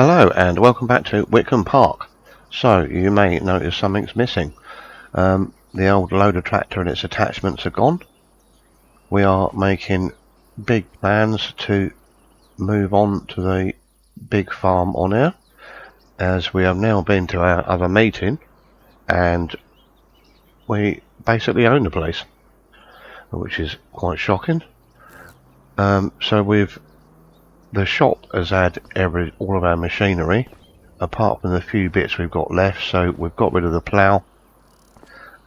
Hello and welcome back to Witcombe Park. So you may notice something's missing. The old loader tractor and its attachments are gone. We are making big plans to move on to the big farm on air, as we have now been to our other meeting and we basically own the place, which is quite shocking. The shop has had all of our machinery, apart from the few bits we've got left. So we've got rid of the plough,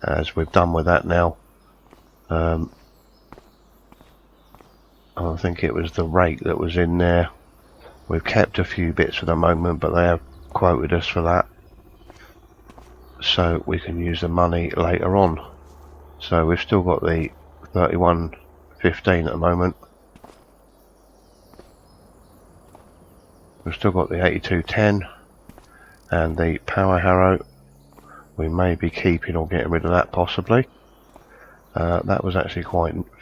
as we've done with that now. I think it was the rake that was in there. We've kept a few bits for the moment, but they have quoted us for that, so we can use the money later on. So we've still got the 3115 at the moment. We've still got the 8210 and the power harrow. We may be keeping or getting rid of that possibly. That was actually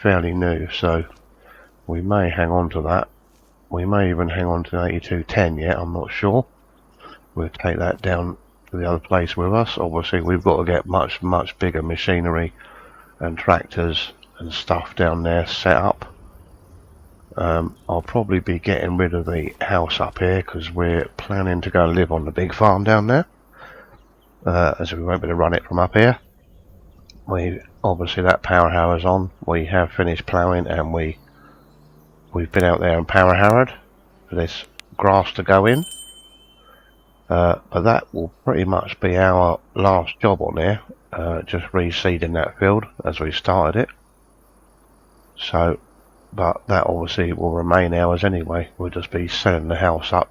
fairly new, so we may hang on to that. We may even hang on to the 8210 yet, I'm not sure. We'll take that down to the other place with us. Obviously we've got to get much bigger machinery and tractors and stuff down there set up. I'll probably be getting rid of the house up here because we're planning to go and live on the big farm down there, as we won't be able to run it from up here. Obviously that power harrow's on. We have finished ploughing and we've been out there and power harrowed for this grass to go in, but that will pretty much be our last job on there, just reseeding that field as we started it. So but that obviously will remain ours anyway. We'll just be selling the house up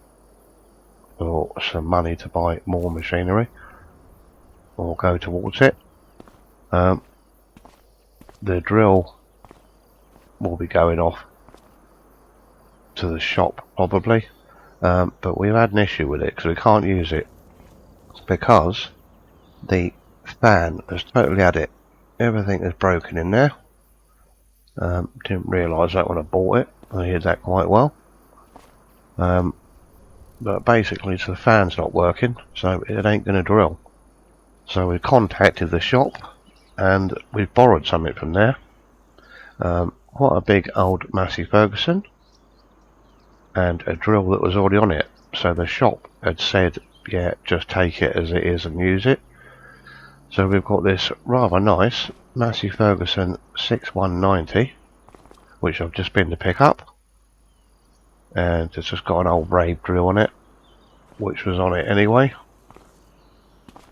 for some money to buy more machinery or go towards it. The drill will be going off to the shop probably, but we've had an issue with it because we can't use it because the fan has totally had it. Everything is broken in there. Didn't realise that when I bought it. I heard that quite well. But basically the fan's not working, so it ain't going to drill. So we contacted the shop and we've borrowed something from there. Quite a big old Massey Ferguson and a drill that was already on it. So the shop had said, yeah, just take it as it is and use it. So we've got this rather nice Massey Ferguson 6190, which I've just been to pick up, and it's just got an old brave drill on it, which was on it anyway,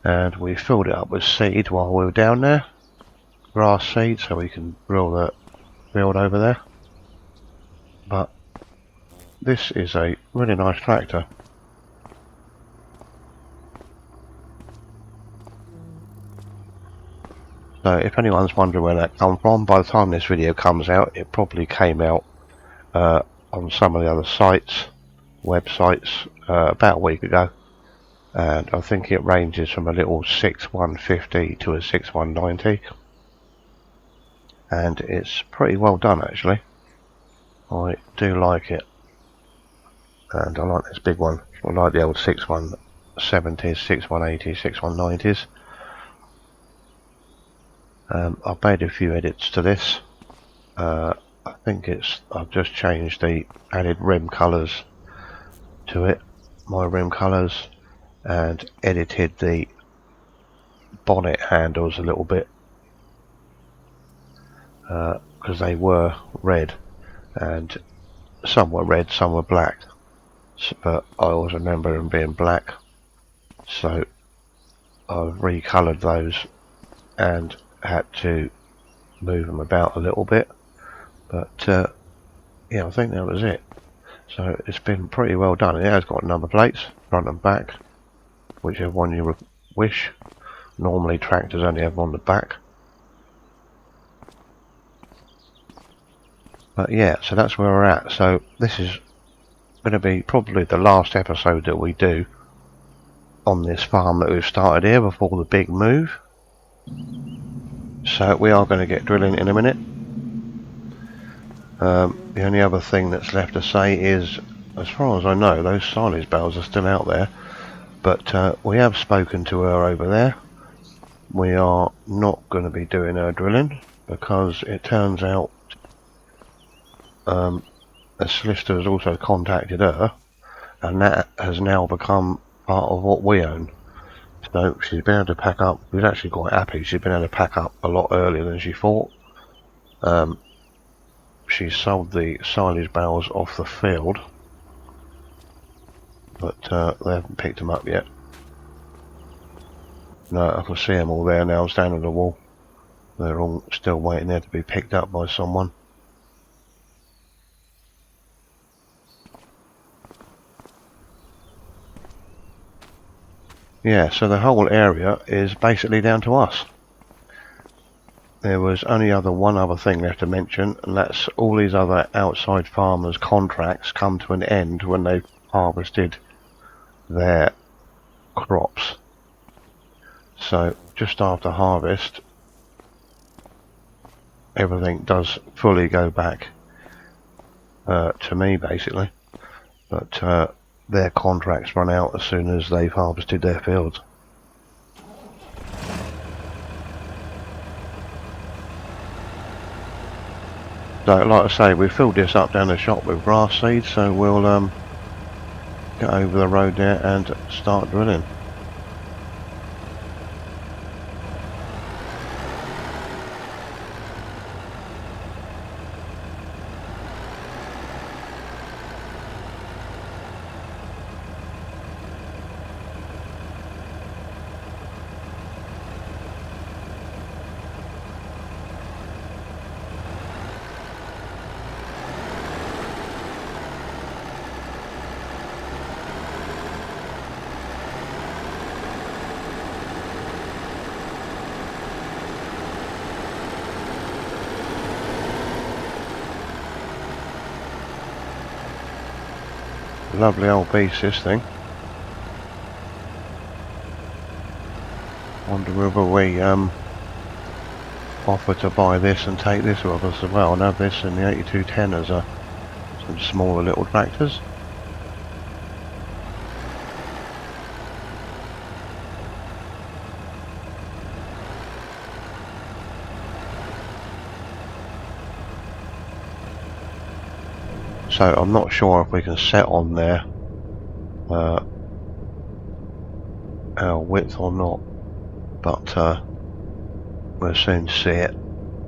and we filled it up with seed while we were down there, grass seed, so we can drill the field over there. But this is a really nice tractor. So if anyone's wondering where that come from, by the time this video comes out, it probably came out on some of the other websites, about a week ago. And I think it ranges from a little 6150 to a 6190. And it's pretty well done actually. I do like it. And I like this big one. I like the old 6170s, 6180s, 6190s. I've made a few edits to this. I think I've just changed the added rim colours to it, my rim colours, and edited the bonnet handles a little bit because they were red, and some were red, some were black, but I always remember them being black, so I've recoloured those and had to move them about a little bit, but yeah, I think that was it. So it's been pretty well done. It has got number plates front and back, whichever one you wish. Normally tractors only have on the back, but yeah, so that's where we're at. So this is going to be probably the last episode that we do on this farm that we've started here before the big move. So we are going to get drilling in a minute. The only other thing that's left to say is as far as I know, those silage bales are still out there, but we have spoken to her over there. We are not going to be doing her drilling because it turns out a solicitor has also contacted her, and that has now become part of what we own. So she's been able to pack up. We're actually quite happy. She's been able to pack up a lot earlier than she thought. She sold the silage bales off the field, but they haven't picked them up yet. No, I can see them all there now, standing on the wall. They're all still waiting there to be picked up by someone. Yeah, so the whole area is basically down to us. There was only one other thing left to mention, and that's all these other outside farmers' contracts come to an end when they've harvested their crops. So just after harvest, everything does fully go back to me, basically. But their contracts run out as soon as they've harvested their fields. So, like I say, we filled this up down the shop with grass seed, so we'll get over the road there and start drilling. Lovely old beast, this thing. Wonder whether we offer to buy this and take this with us as well, and have this in the 8210 as some smaller little tractors. So I'm not sure if we can set on there our width or not, but we'll soon see it,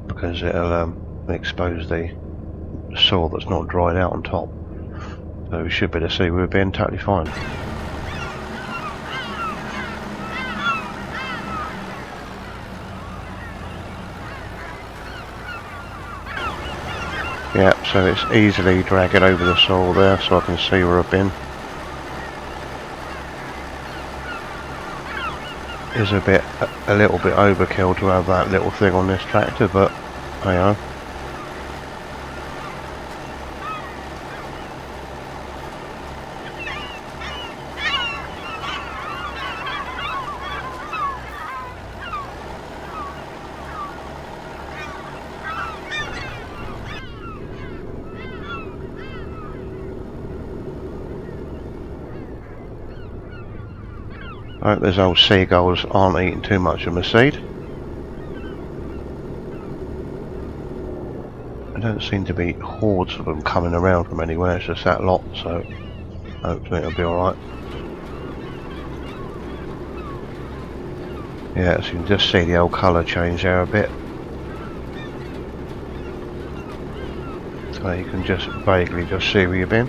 because it'll expose the soil that's not dried out on top. So we should be able to see we're being totally fine. Yeah, so it's easily dragging over the soil there, so I can see where I've been. It's a little bit overkill to have that little thing on this tractor, but hey ho. I hope those old seagulls aren't eating too much of my seed. There don't seem to be hordes of them coming around from anywhere, it's just that lot, so hopefully it'll be alright. Yeah, so you can just see the old colour change there a bit. So you can just vaguely just see where you've been.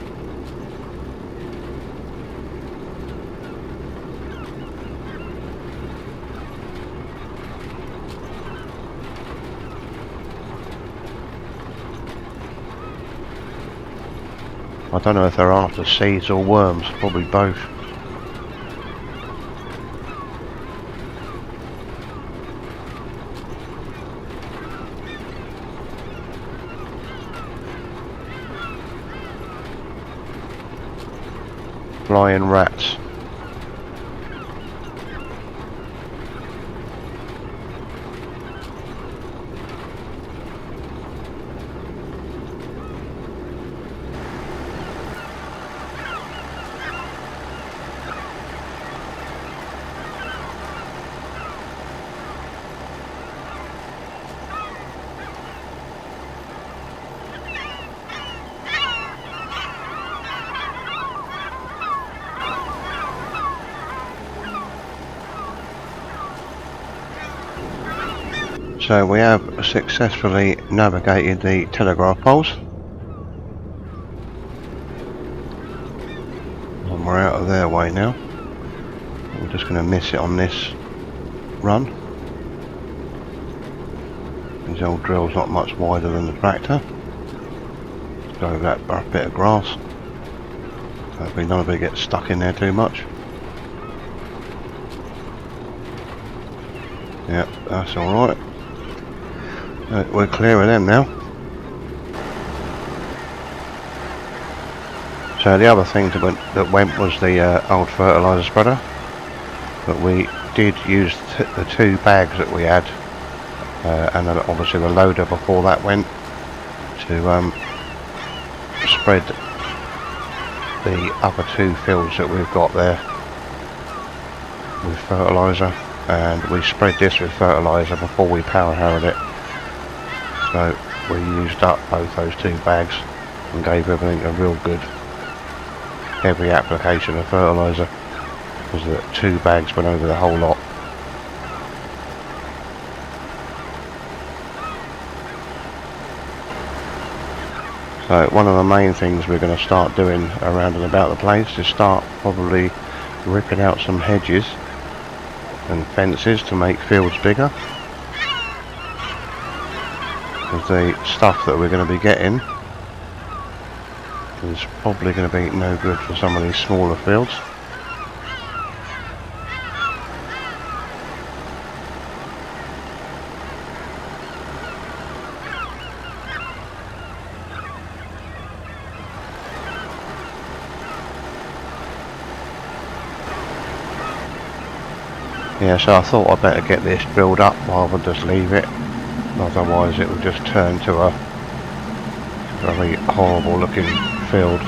I don't know if they're after seeds or worms, probably both. Flying rats. So we have successfully navigated the telegraph poles. And we're out of their way now. We're just going to miss it on this run. This old drill's not much wider than the tractor. Go over that bit of grass. Hopefully none of it gets stuck in there too much. Yep, that's alright. We're clear of them now. So the other thing that went was the old fertiliser spreader. But we did use the two bags that we had, and then obviously the loader before that went, to spread the other two fields that we've got there with fertiliser, and we spread this with fertiliser before we power harrowed it. So we used up both those two bags and gave everything a real good heavy application of fertiliser, because the two bags went over the whole lot. So one of the main things we're going to start doing around and about the place is start probably ripping out some hedges and fences to make fields bigger, because the stuff that we're going to be getting is probably going to be no good for some of these smaller fields. Yeah, so I thought I'd better get this drilled up rather than just leave it, otherwise it would just turn to a very horrible looking field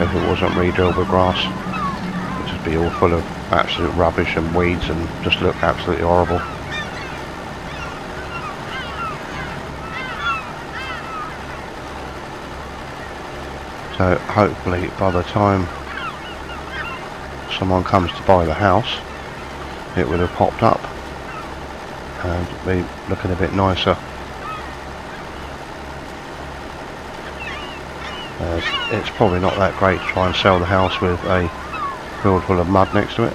if it wasn't re-drilled with grass. It would just be all full of absolute rubbish and weeds and just look absolutely horrible. So hopefully by the time someone comes to buy the house, it would have popped up and be looking a bit nicer. It's probably not that great to try and sell the house with a field full of mud next to it.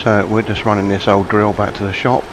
So we're just running this old drill back to the shop.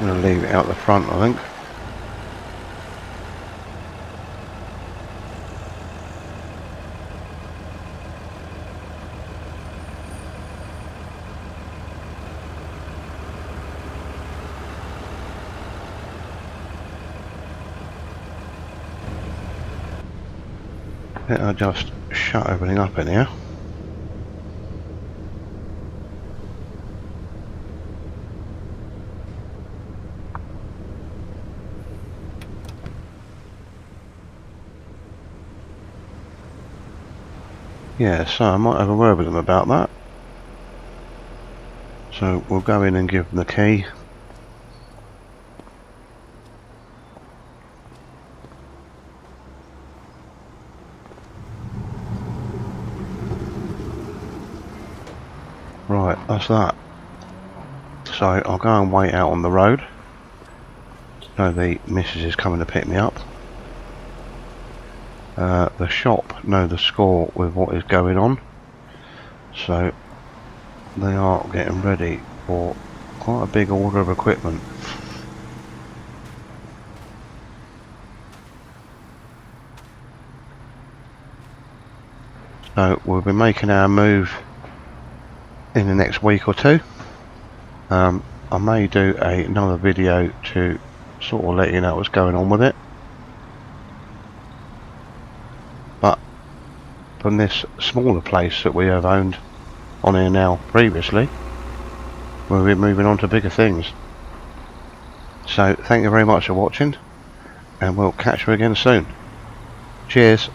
I'm going to leave it out the front, I think. I'll just shut everything up in here. Yeah, so I might have a word with them about that. So we'll go in and give them the key. Right, that's that. So I'll go and wait out on the road. So the missus is coming to pick me up. The shop know the score with what is going on, so they are getting ready for quite a big order of equipment. So we'll be making our move in the next week or two. I may do another video to sort of let you know what's going on with it. But from this smaller place that we have owned on here now previously, we'll be moving on to bigger things. So thank you very much for watching, and we'll catch you again soon. Cheers.